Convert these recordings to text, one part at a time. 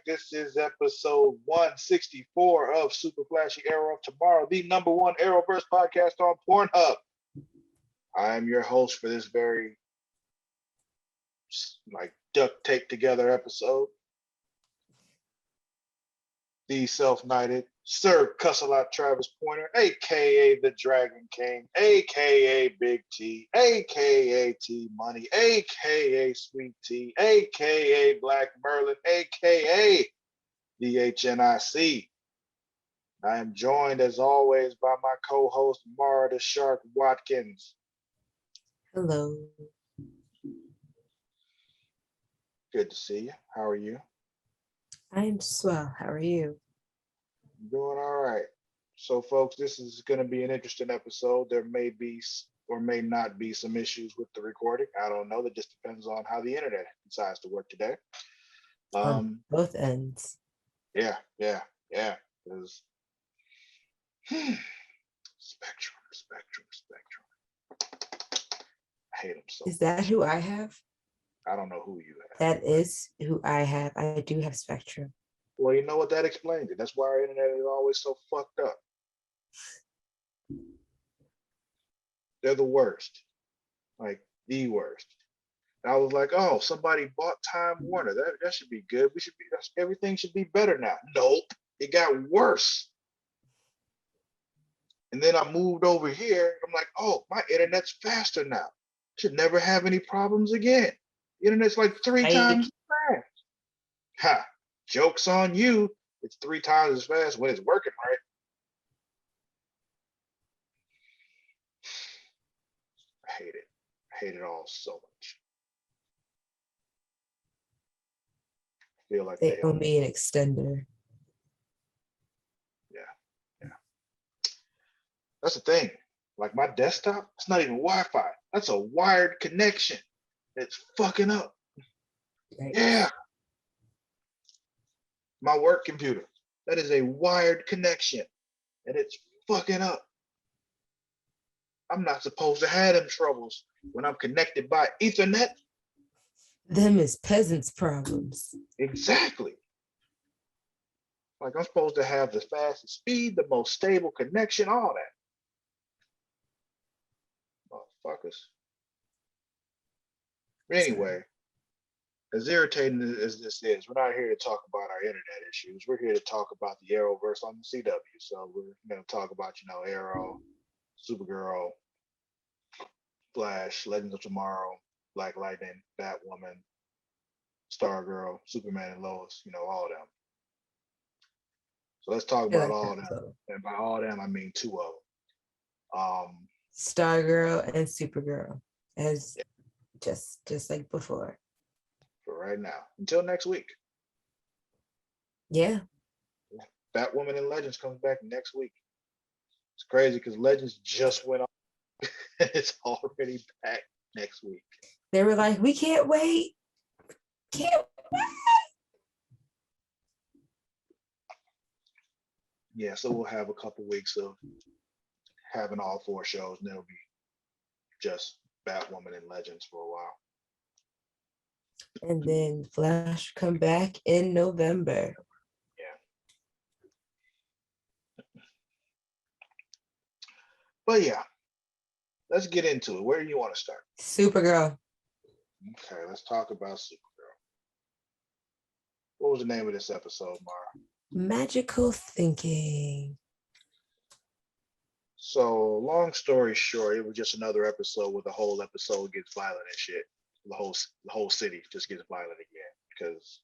This is episode 164 of Super Flashy Arrow of Tomorrow, the number one Arrowverse podcast on Pornhub. I am your host for this very duct tape together episode. The self-knighted Sir Cussalott Travis Pointer, aka the Dragon King, aka Big T, aka T Money, aka Sweet T, aka Black Merlin, aka the HNIC. I am joined as always by my co-host Mara the Shark Watkins. Hello. Good to see you. How are you? I'm swell. How are you? Doing all right. So, folks, this is going to be an interesting episode. There may be or may not be some issues with the recording. I don't know. That just depends on how the internet decides to work today. On both ends. Yeah. There's Spectrum. I hate them so Is that much. who I have? I don't know who you have. That is who I have. I do have Spectrum. Well, you know what? That explains it. That's why our internet is always so fucked up. They're the worst. Like, the worst. And I was like, oh, somebody bought Time Warner. That should be good. Everything should be better now. Nope. It got worse. And then I moved over here. I'm like, oh, my internet's faster now. Should never have any problems again. The internet's like three times fast. Ha. Joke's on you. It's 3 times as fast when it's working right. I hate it. I hate it all so much. I feel like they owe me an extender. Yeah. That's the thing. Like my desktop, it's not even Wi-Fi. That's a wired connection. It's fucking up. Right. Yeah. My work computer, that is a wired connection and it's fucking up. I'm not supposed to have them troubles when I'm connected by Ethernet. Them is peasants' problems. Exactly. Like I'm supposed to have the fastest speed, the most stable connection, all that. Motherfuckers. But anyway, as irritating as this is, we're not here to talk about our internet issues. We're here to talk about the Arrowverse on the CW. So we're going to talk about, Arrow, Supergirl, Flash, Legends of Tomorrow, Black Lightning, Batwoman, Stargirl, Superman and Lois, all of them. So let's talk about all of them. And by all of them, I mean 2 of them. Stargirl and Supergirl, as just like before. For right now, until next week. Yeah. Batwoman and Legends comes back next week. It's crazy because Legends just went on. It's already back next week. They were like, we can't wait. Can't wait. Yeah, so we'll have a couple weeks of having all 4 shows, and it'll be just Batwoman and Legends for a while. And then Flash come back in November. Yeah. But yeah, let's get into it. Where do you want to start? Supergirl. Okay, let's talk about Supergirl. What was the name of this episode, Mara? Magical Thinking. So, long story short, it was just another episode where the whole episode gets violent and shit. The whole city just gets violent again because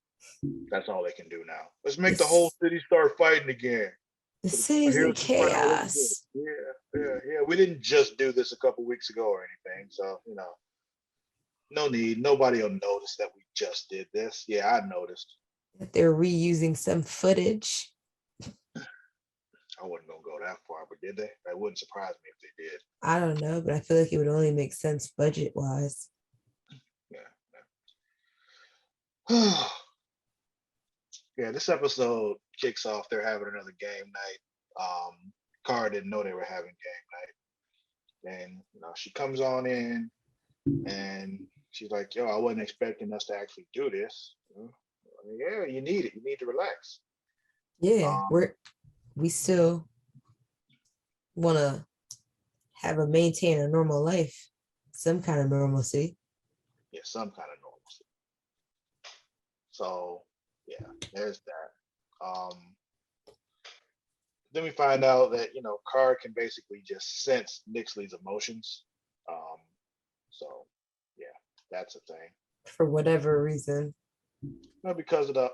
that's all they can do now. Let's make the whole city start fighting again. The city's in chaos. Yeah. We didn't just do this a couple weeks ago or anything, so no need. Nobody will notice that we just did this. Yeah, I noticed. That they're reusing some footage. I wasn't gonna go that far, but did they? That wouldn't surprise me if they did. I don't know, but I feel like it would only make sense budget-wise. Yeah, this episode kicks off. They're having another game night. Kara didn't know they were having game night, and she comes on in, and she's like, "Yo, I wasn't expecting us to actually do this." Yeah, you need it. You need to relax. Yeah, Um, we still want to have a maintain a normal life, some kind of normalcy. yeah, some kind of normalcy. So yeah, there's that. Then we find out that Kara can basically just sense Nixley's emotions. Um, so yeah, that's a thing. For whatever reason. Well, because of the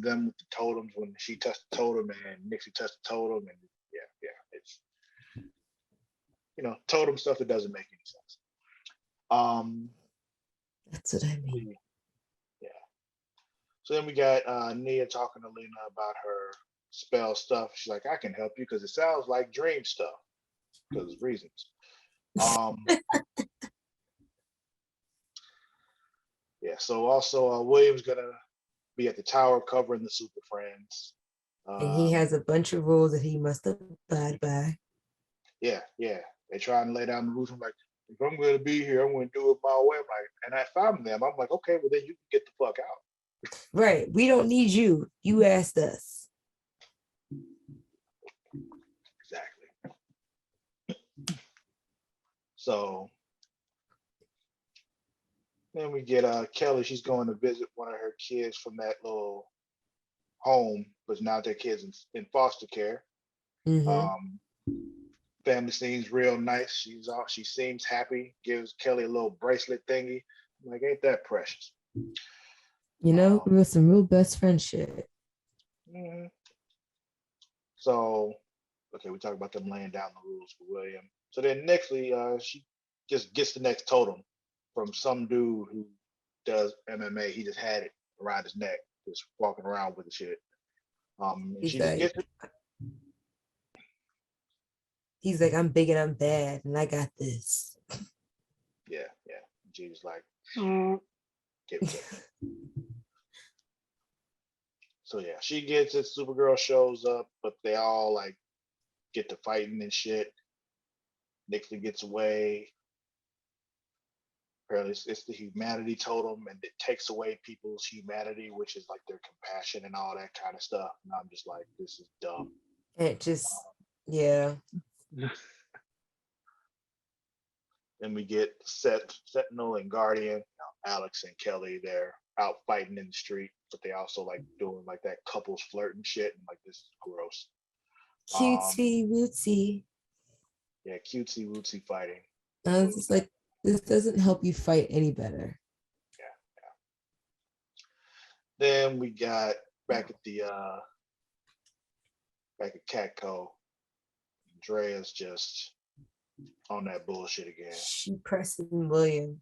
them with the totems when she touched the totem and Nixie touched the totem and yeah, it's totem stuff that doesn't make any sense. Um, That's what I mean. yeah. So then we got Nia talking to Lena about her spell stuff. She's like, I can help you because it sounds like dream stuff because of reasons. Um, yeah. So also William's gonna be at the tower covering the Super Friends. And he Um, has a bunch of rules that he must abide by. yeah. They try and lay down the rules. I'm like, if I'm gonna be here, I'm gonna do it my way. I'm like, and if I'm them, I'm like, okay, well then you can get the fuck out. Right. We don't need you. You asked us. Exactly. So then we get Kelly. She's going to visit one of her kids from that little home, but now their kids in foster care. Mm-hmm. Um, family seems real nice. She seems happy. Gives Kelly a little bracelet thingy. I'm like, ain't that precious? You know, Um, it was some real best friend shit. mhm. So, okay, we talk about them laying down the rules for William. So then nextly, she just gets the next totem from some dude who does MMA. He just had it around his neck, just walking around with the shit. And He's she just like, gets it. I'm big and I'm bad, and I got this. Yeah. And she just like, "Mm." Gives it. So yeah, she gets it. Supergirl shows up, but they all like get to fighting and shit. Nixley gets away. Apparently, it's the humanity totem, and it takes away people's humanity, which is like their compassion and all that kind of stuff. And I'm just like, this is dumb. And it just, yeah. Then we get Sentinel and Guardian, Alex and Kelly. They're out fighting in the street, but they also like doing like that couples flirting shit, and like this is gross. Cutesy wootsy. Yeah, cutesy wootsy fighting. I was just like, this doesn't help you fight any better. Yeah. Then we got back at the back at Catco. Drea's just on that bullshit again. She pressing William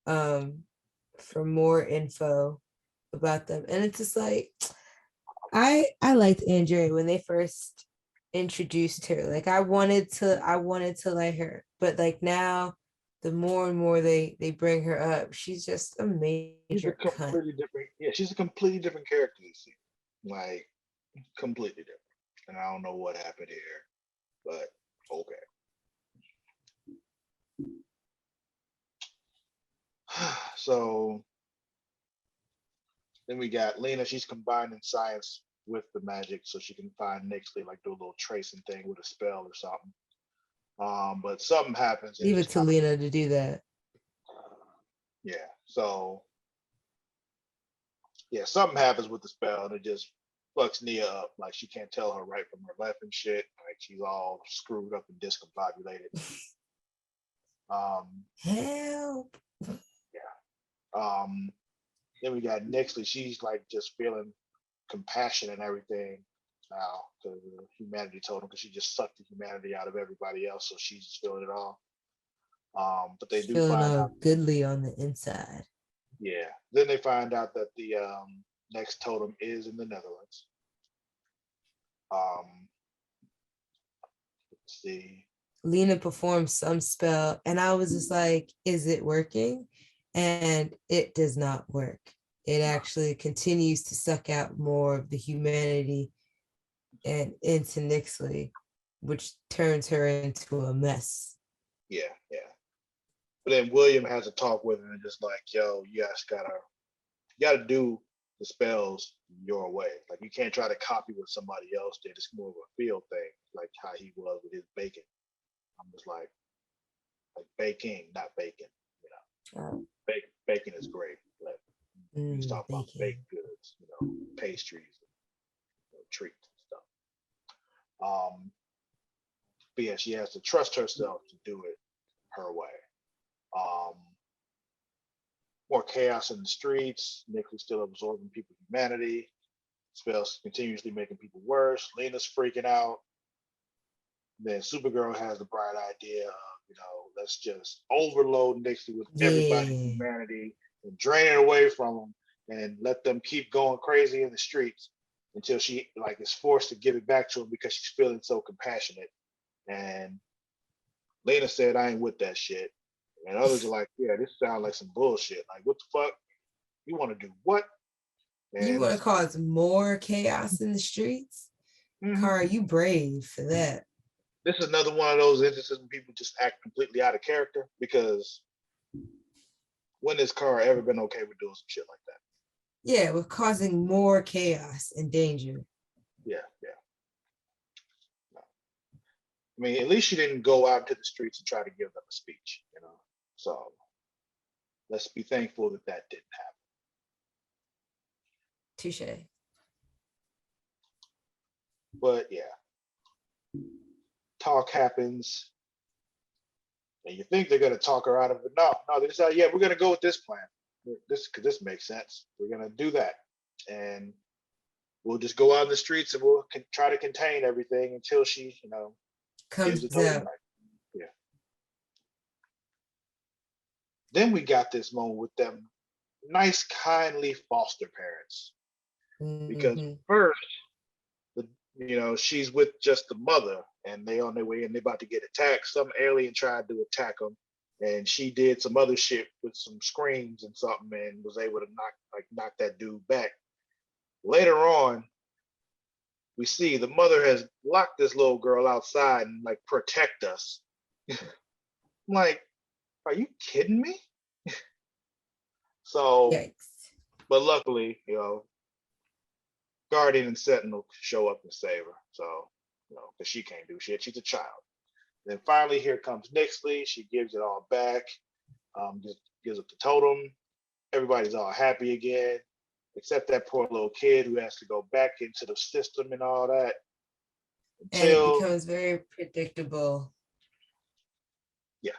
for more info about them. And it's just like, I liked Andrea when they first introduced her. Like I wanted to like her, but like now the more and more they bring her up, she's just a She's a major cunt. completely different. Yeah, she's a completely different character this season. Like completely different. And I don't know what happened here, but okay. So then we got Lena. She's combining science with the magic, so she can find Nixley, like do a little tracing thing with a spell or something. But something happens and Leave just it to kind of Lena to do that. yeah. So yeah, something happens with the spell and it just fucks Nia up. Like she can't tell her right from her left and shit. Like she's all screwed up and discombobulated. Help. Yeah. Then we got Nixley. She's like just feeling compassion and everything now because humanity told him because she just sucked the humanity out of everybody else, so she's just feeling it all. But they do Feeling find all out. goodly on the inside. Yeah. Then they find out that the next totem is in the Netherlands. Um, let's see. Lena performed some spell, and I was just like, is it working? And it does not work. It actually continues to suck out more of the humanity and into Nixley, which turns her into a mess. Yeah. But then William has a talk with her and just like, yo, you gotta do the spells your way. Like you can't try to copy what somebody else did. It's more of a feel thing, like how he was with his baking. I'm just like baking, not bacon. You know, Oh, baking is great, but you just talk about bacon. baked goods, pastries, treats and stuff. But yeah, she has to trust herself to do it her way. Um, More chaos in the streets. Nick is still absorbing people's humanity. Spells continuously making people worse. Lena's freaking out. Then Supergirl has the bright idea of, let's just overload Nixie with everybody's Yeah. humanity and drain it away from them and let them keep going crazy in the streets until she is forced to give it back to him because she's feeling so compassionate. And Lena said, I ain't with that shit. And others are like, yeah, this sounds like some bullshit. Like, what the fuck? You want to do what? You And want to cause more chaos in the streets? Kara, you brave for that. This is another one of those instances when people just act completely out of character, because when has Kara ever been okay with doing some shit like that? Yeah, we're causing more chaos and danger. Yeah. No. I mean, at least she didn't go out to the streets and try to give them a speech, So let's be thankful that that didn't happen. Touche. But yeah, talk happens, and you think they're gonna talk her out of it. No, they decide, yeah, we're gonna go with this plan. This makes sense. We're gonna do that, and we'll just go out in the streets and we'll try to contain everything until she, Comes gives it over. up. Yeah. Then we got this moment with them nice, kindly foster parents, because first, she's with just the mother, and they on their way and they about to get attacked. Some alien tried to attack them, and she did some other shit with some screams and something, and was able to knock that dude back. Later on, we see the mother has locked this little girl outside and protect us. I'm like, are you kidding me? So, Yikes. but luckily, Guardian and Sentinel show up and save her. So, because she can't do shit. She's a child. Then finally, here comes Nixley. She gives it all back. Just gives it the totem. Everybody's all happy again, except that poor little kid who has to go back into the system and all that. And it becomes very predictable. Yeah.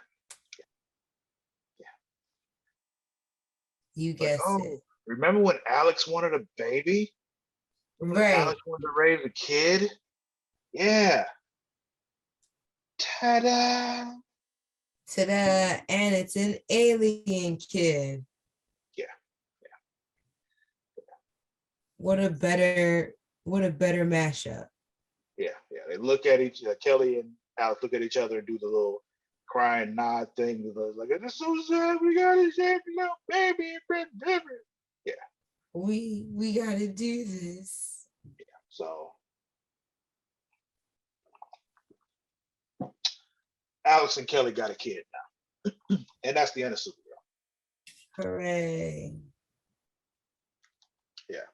You guessed it. Remember when Alex wanted a baby? Right. Alex wanted to raise a kid? Yeah. Ta-da! Ta-da! And it's an alien kid. Yeah. What a better mashup. Yeah. They look at Kelly and Alex look at each other and do the little crying nod thing. Like, it's so sad. We got to save the little baby and different. Yeah. We got to do this. Yeah. So Alex and Kelly got a kid now. And that's the end of Supergirl. Hooray. Yeah.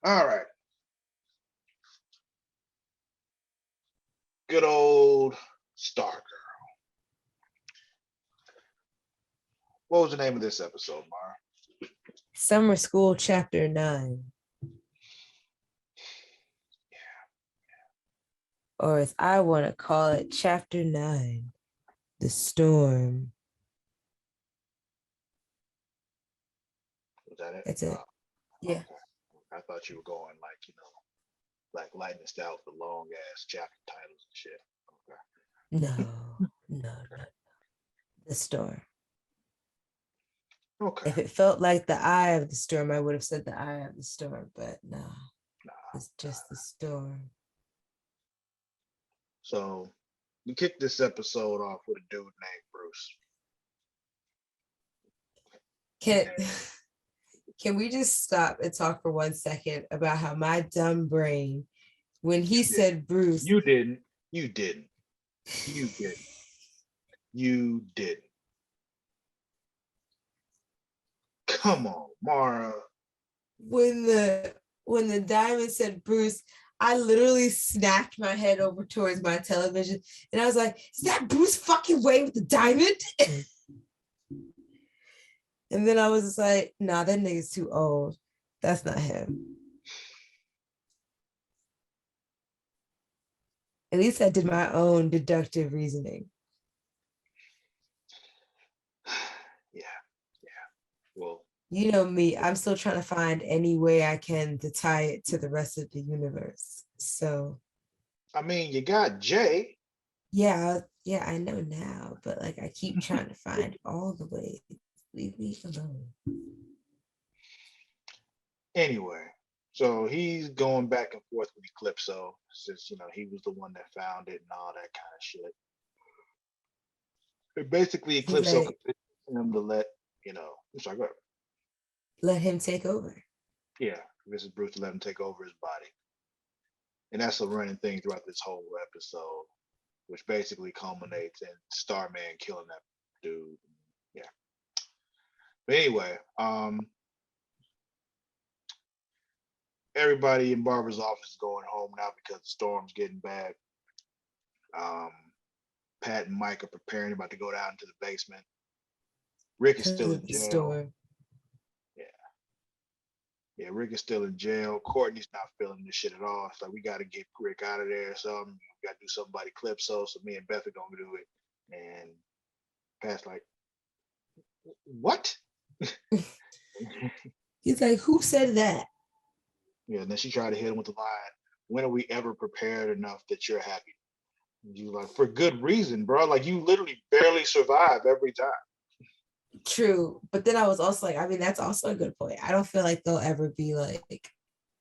All right. Good old Stargirl. What was the name of this episode, Mara? Summer School Chapter 9. Or as I want to call it, Chapter 9, The Storm. Was that it? That's it. Yeah. Okay. I thought you were going like lightning style with the long ass chapter titles and shit. Okay. No. The Storm. Okay. If it felt like the eye of the storm, I would have said the eye of the storm, but no. It's just the storm. So we kicked this episode off with a dude named Bruce. Can we just stop and talk for 1 second about how my dumb brain, when he said Bruce. You didn't. Come on, Mara. when the diamond said Bruce, I literally snapped my head over towards my television and I was like, is that Bruce fucking Wayne with the diamond? And then I was just like, nah, that nigga's too old. That's not him. At least I did my own deductive reasoning. Yeah. Well, You know me, I'm still trying to find any way I can to tie it to the rest of the universe. So I mean, you got Jay. yeah, I know now, but like I keep trying to find all the ways. Leave me alone. Anyway, so he's going back and forth with Eclipso since he was the one that found it and all that kind of shit. And basically, He's Eclipso like, convinced him to I'm sorry, go ahead. let him take over. Yeah, this is Bruce to let him take over his body, and that's a running thing throughout this whole episode, which basically culminates in Starman killing that dude. Yeah. But anyway, everybody in Barbara's office is going home now because the storm's getting bad. Pat and Mike are preparing, about to go down to the basement. Rick is still in The jail. storm. Yeah, Rick is still in jail. Courtney's not feeling this shit at all. It's like, we got to get Rick out of there or something. We got to do something about Eclipso. So me and Beth are going to do it. And Pat's like, what? He's like, who said that? Yeah, and then she tried to hit him with the line, when are we ever prepared enough that you're happy? And you like, for good reason, bro. Like, you literally barely survive every time. True. But then I was also like, I mean, that's also a good point. I don't feel like there'll ever be like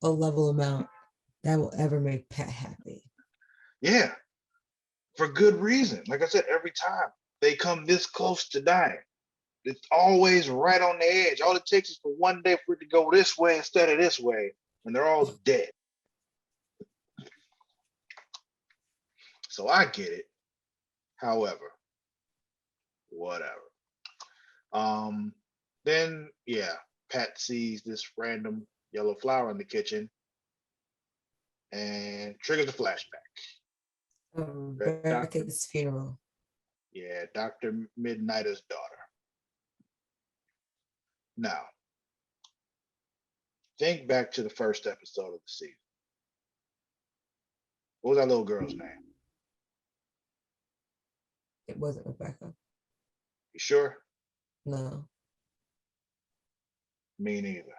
a level amount that will ever make Pat happy. Yeah, for good reason. Like I said, every time they come this close to dying, it's always right on the edge. All it takes is for one day for it to go this way instead of this way, and they're all dead. So I get it. However, whatever. Then yeah, Pat sees this random yellow flower in the kitchen and triggers a flashback. Rebecca's funeral. Yeah, Dr. Midnighter's daughter. Now, think back to the first episode of the season. What was that little girl's name? It wasn't Rebecca. You sure? No. Me neither.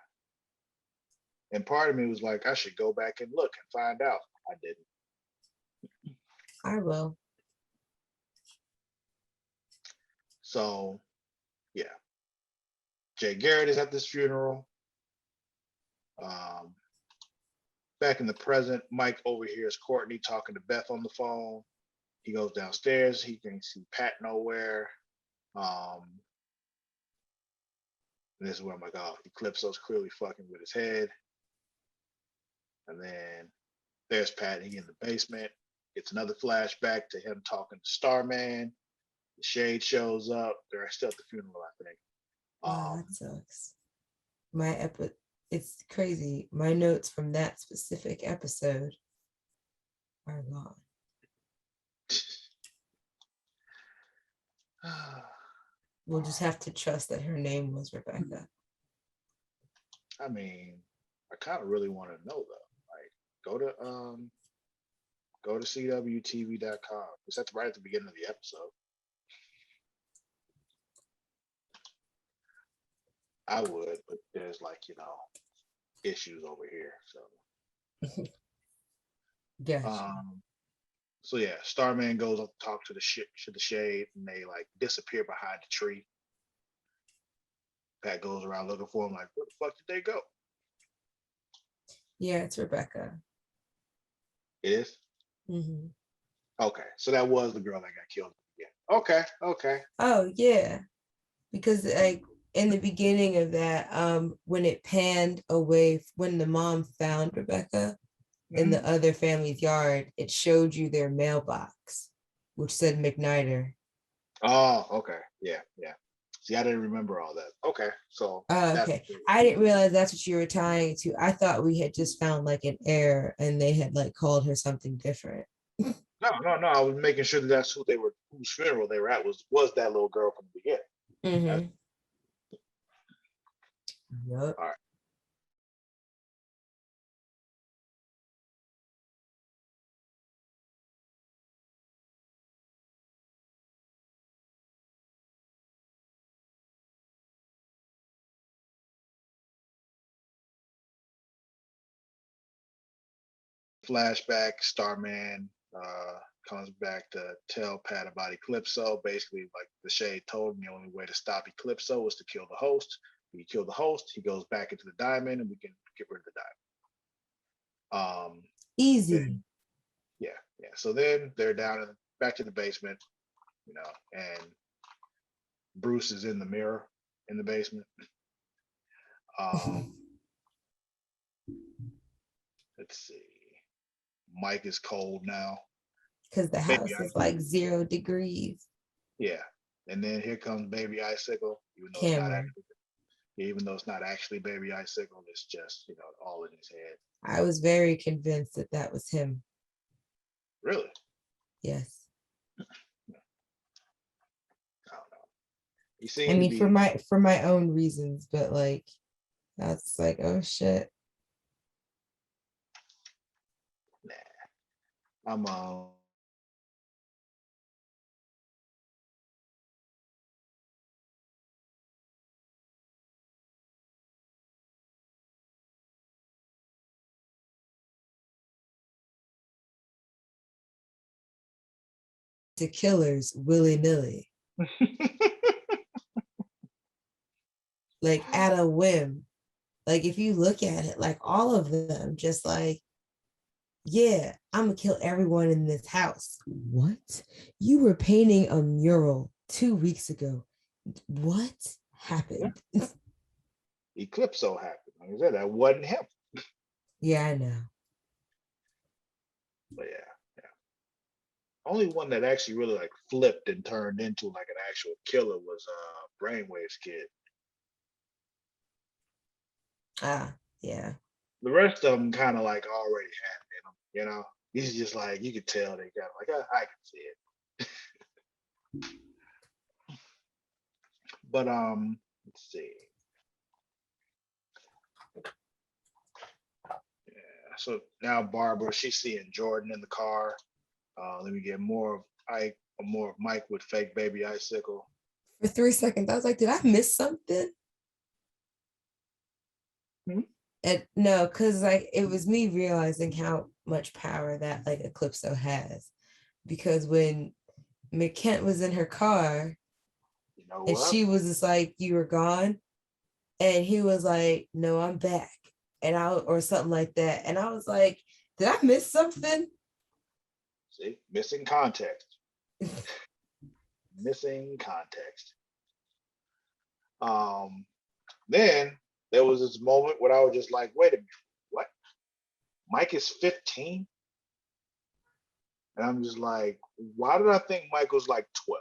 And part of me was like, I should go back and look and find out. I didn't. I will. So, yeah. Jay Garrett is at this funeral. Back in the present, Mike overhears Courtney talking to Beth on the phone. He goes downstairs. He can't see Pat nowhere. And this is where I'm like, oh, Eclipso's clearly fucking with his head. And then there's Pat. He in the basement. It's another flashback to him talking to Starman. The Shade shows up. They're still at the funeral, I think. Wow, that sucks. It's crazy. My notes from that specific episode are gone. We'll just have to trust that her name was Rebecca. I mean, I kind of really want to know though. Like, go to cwtv.com. It's right at the beginning of the episode. I would, but there's issues over here. So Gotcha. So yeah, Starman goes up to talk to the Shade, and they disappear behind the tree. Pat goes around looking for him, like, where the fuck did they go? Yeah, it's Rebecca. It is? Mm-hmm. Okay, so that was the girl that got killed. Yeah. Okay. Oh yeah, because in the beginning of that, when it panned away, when the mom found Rebecca in the other family's yard, it showed you their mailbox, which said McNider. Oh, okay. Yeah. See, I didn't remember all that. Okay, so Oh, that's okay. I didn't realize that's what you were tying it to. I thought we had just found like an error and they had like called her something different. no. I was making sure that that's who they were, whose funeral they were at was that little girl from the beginning. Mm-hmm. Yep. All right. Flashback, Starman comes back to tell Pat about Eclipso. Basically, like the Shade told him, the only way to stop Eclipso was to kill the host. If you kill the host, he goes back into the diamond, and we can get rid of the diamond. Easy. Then yeah. So then they're down in back to the basement, and Bruce is in the mirror in the basement. Um, let's see. Mike is cold now. Because the Baby house is Icicle. like 0 degrees. Yeah. And then here comes Baby Icicle, even though it's not Cameron. actually, even though it's not actually Baby Icicle, it's just all in his head. I was very convinced that that was him. Really? Yes. I don't know. He I seemed to mean, be. for my own reasons, but like that's like, oh shit. Nah. I'm To killers willy-nilly. Like at a whim. Like if you look at it, like all of them, just like, yeah, I'm gonna kill everyone in this house. What? You were painting a mural 2 weeks ago. What yeah. happened? Eclipso happened. Like I said, that wasn't him. Yeah, I know. But yeah. Only one that actually really like flipped and turned into like an actual killer was Brainwave's kid. Ah, yeah. The rest of them kind of like already had in them. He's just like you could tell they got like I can see it. But let's see. Yeah, so now Barbara, she's seeing Jordan in the car. Let me get more of Ike, or more of Mike with fake baby icicle. For 3 seconds, I was like, did I miss something? Hmm? And no, because like it was me realizing how much power that like Eclipso has. Because when McKent was in her car You know and what? she was just like, you were gone. And he was like, no, I'm back. And I, or something like that. And I was like, did I miss something? See, missing context. Missing context. Um, then there was this moment where I was just like, wait a minute, what? Mike is 15? And I'm just like, why did I think Mike was like 12?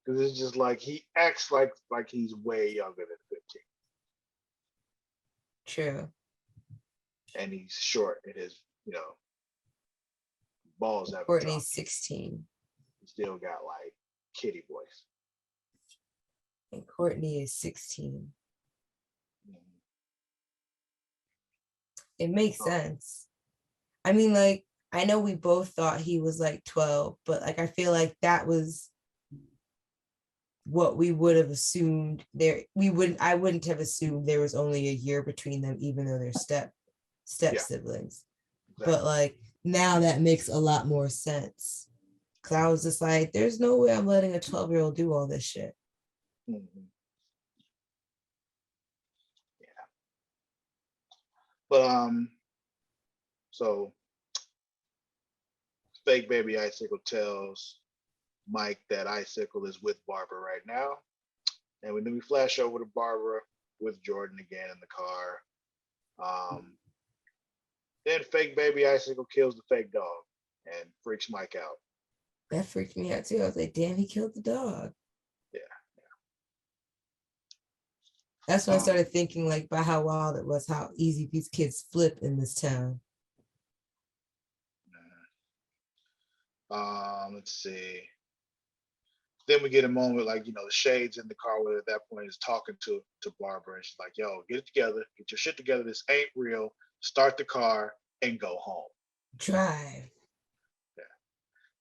Because it's just like he acts like he's way younger than 15. True. And he's short and his, balls haven't Courtney's dropped. 16 He still got like kitty voice. and Courtney is 16. Mhm. It makes Oh, sense. I mean, like, I know we both thought he was like 12, but like, I feel like that was what we would have assumed there. I wouldn't have assumed there was only a year between them, even though they're step yeah, siblings. But exactly. like, now that makes a lot more sense. Cause I was just like, there's no way I'm letting a 12-year-old do all this shit. Mm-hmm. Yeah. But so fake baby icicle tells Mike that icicle is with Barbara right now. And then we flash over to Barbara with Jordan again in the car. Um, then fake baby icicle kills the fake dog and freaks Mike out. That freaked me out too. I was like, damn, he killed the dog. That's when I Um, started thinking like about how wild it was, how easy these kids flip in this town. let's see. Then we get a moment like the shades in the car where at that point is talking to Barbara and she's like, "Yo, get it together, get your shit together. This ain't real. Start the car and go home." Drive. Yeah,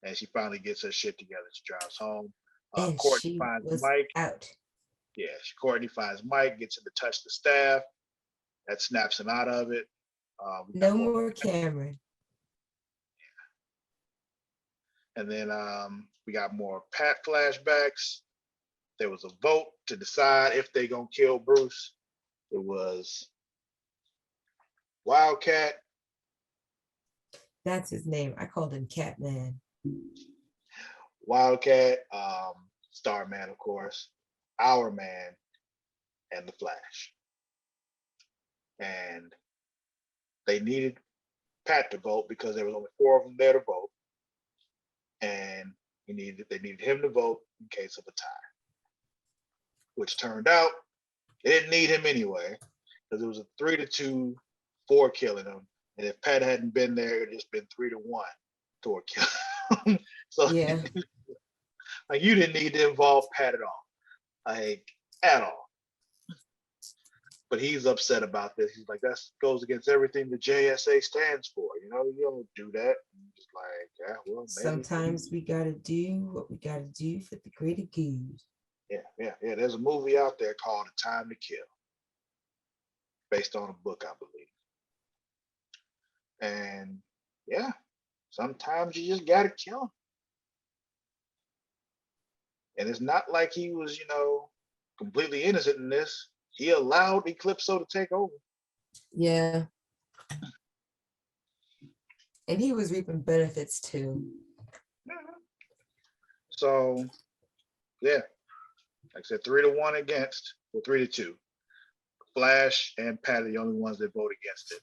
and she finally gets her shit together. She drives home. And Courtney she finds was Mike. out. Yeah, Courtney finds Mike, gets him to touch the staff. That snaps him out of it. We got No more, more Cameron. and then we got more Pat flashbacks. There was a vote to decide if they gonna kill Bruce. It was Wildcat, That's his name. I called him Catman. Wildcat, Starman, of course, Our Man, and the Flash. And they needed Pat to vote because there was only four of them there to vote, and they needed him to vote in case of a tie. Which turned out they didn't need him anyway because it was a 3-2 for killing him, and if Pat hadn't been there, it'd just been 3-1 toward killing him. So Yeah. like you didn't need to involve Pat at all, like at all. But he's upset about this. He's like, that goes against everything the JSA stands for. You don't do that. And just like, yeah, well, maybe. Sometimes we gotta do what we gotta do for the greater good. Yeah. There's a movie out there called A Time to Kill, based on a book, I believe. And yeah, sometimes you just gotta kill him. And it's not like he was, completely innocent in this. He allowed Eclipso to take over. Yeah. And he was reaping benefits too. So yeah, like I said, 3-1 against, or 3-2. Flash and Pat are the only ones that vote against it.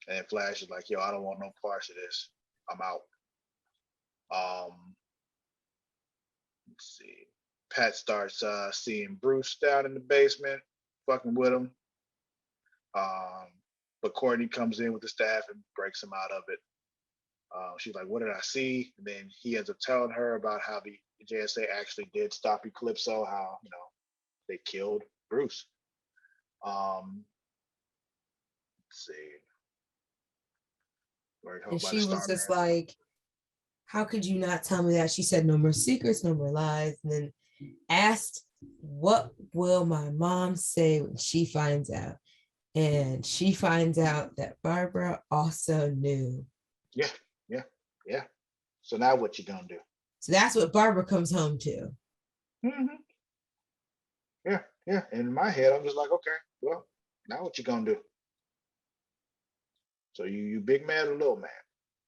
And Flash is like, yo, I don't want no parts of this. I'm out. Let's see. Pat starts seeing Bruce down in the basement, fucking with him. But Courtney comes in with the staff and breaks him out of it. She's like, what did I see? And then he ends up telling her about how the JSA actually did stop Eclipso, how, they killed Bruce. Let's see. And she was just like, how could you not tell me that? She said, no more secrets, no more lies. And then asked, what will my mom say when she finds out? And she finds out that Barbara also knew. Yeah. So now what you gonna do? So that's what Barbara comes home to. Mm-hmm. Yeah. And in my head, I'm just like, okay, well, now what you gonna do? So you big man or little man?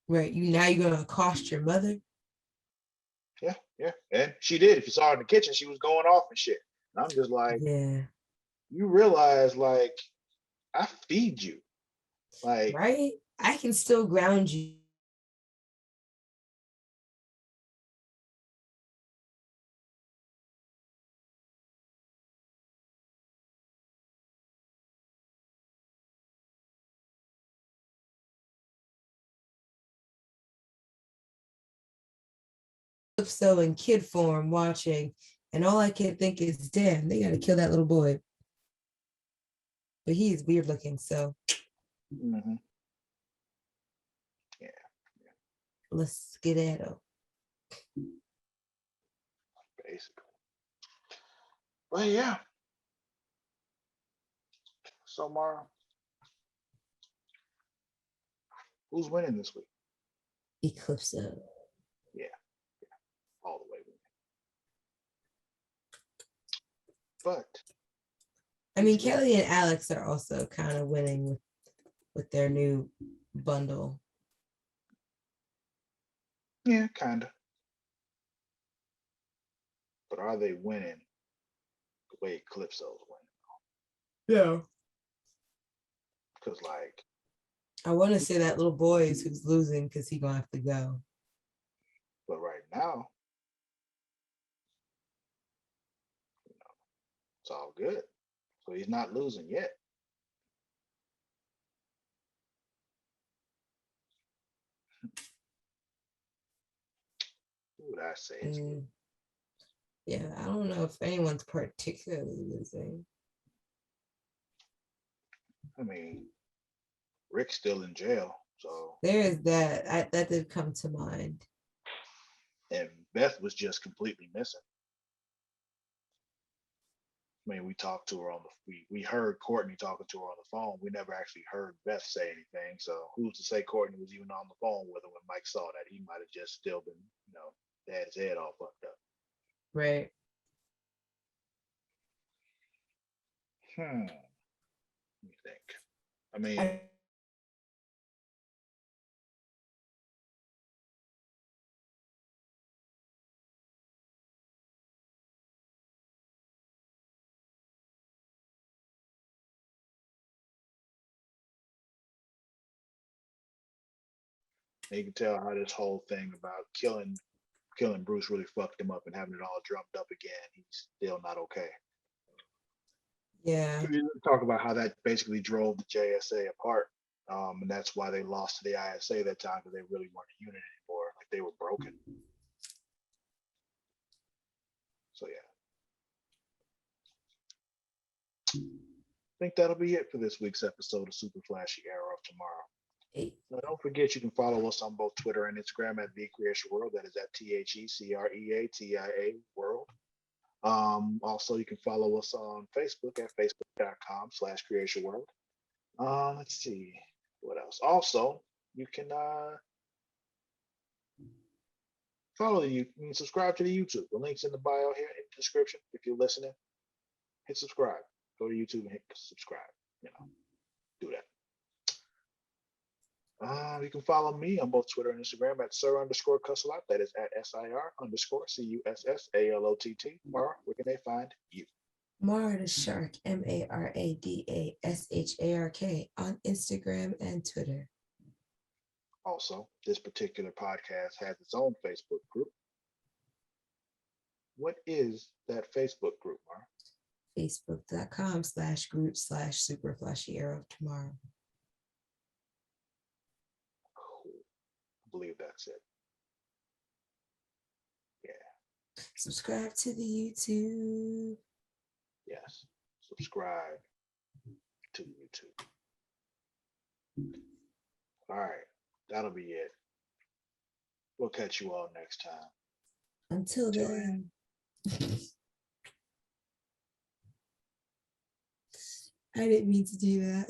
Right. You're gonna accost your mother. Yeah. And she did. If you saw her in the kitchen, she was going off and shit. And I'm just like, yeah. You realize, like, I feed you. Like, right? I can still ground you. So in kid form watching, and all I can think is, damn, they gotta kill that little boy. But he's weird looking, so mm-hmm. Yeah. Let's get at him. Basically. But yeah. So Mara, who's winning this week? Eclipso. Yeah. All the way winning. But I mean, Kelly and Alex are also kind of winning with their new bundle. Yeah, kind of. But are they winning the way Eclipso's winning? Yeah. Because, like, I want to say that little boy is who's losing because he's gonna have to go. But right now, It's all good. So he's not losing yet. Who would I say is good? Yeah, I don't know if anyone's particularly losing. I mean, Rick's still in jail, so There is that. That did come to mind. and Beth was just completely missing. I mean, we talked to her on we heard Courtney talking to her on the phone. We never actually heard Beth say anything. So who's to say Courtney was even on the phone with her when Mike saw that? He might have just still been, had his head all fucked up. Right. Let me think. I mean, you can tell how this whole thing about killing Bruce really fucked him up and having it all drummed up again. He's still not okay. Yeah. We talk about how that basically drove the JSA apart. And that's why they lost to the ISA that time, because they really weren't a unit anymore. Like they were broken. So yeah. I think that'll be it for this week's episode of Super Flashy Arrow of Tomorrow. Now, don't forget you can follow us on both Twitter and Instagram at The Creation World. That is at TheCreatia World. Also, you can follow us on Facebook at facebook.com/Creation World. Let's see what else. Also, you can subscribe to the YouTube. The link's in the bio here in the description. If you're listening, hit subscribe. Go to YouTube and hit subscribe. Do that. You can follow me on both Twitter and Instagram at Sir_Cussalott. That is at SIR_CUSSALOTT. Mara, where can they find you? Mara the Shark, MARADASHARK on Instagram and Twitter. Also, this particular podcast has its own Facebook group. What is that Facebook group, Mara? Facebook.com/group/Super Flashy Arrow of Tomorrow. Cool. I believe that's it. Yeah. Subscribe to the YouTube. Yes. Subscribe to YouTube. All right. That'll be it. We'll catch you all next time. Until then. I didn't mean to do that.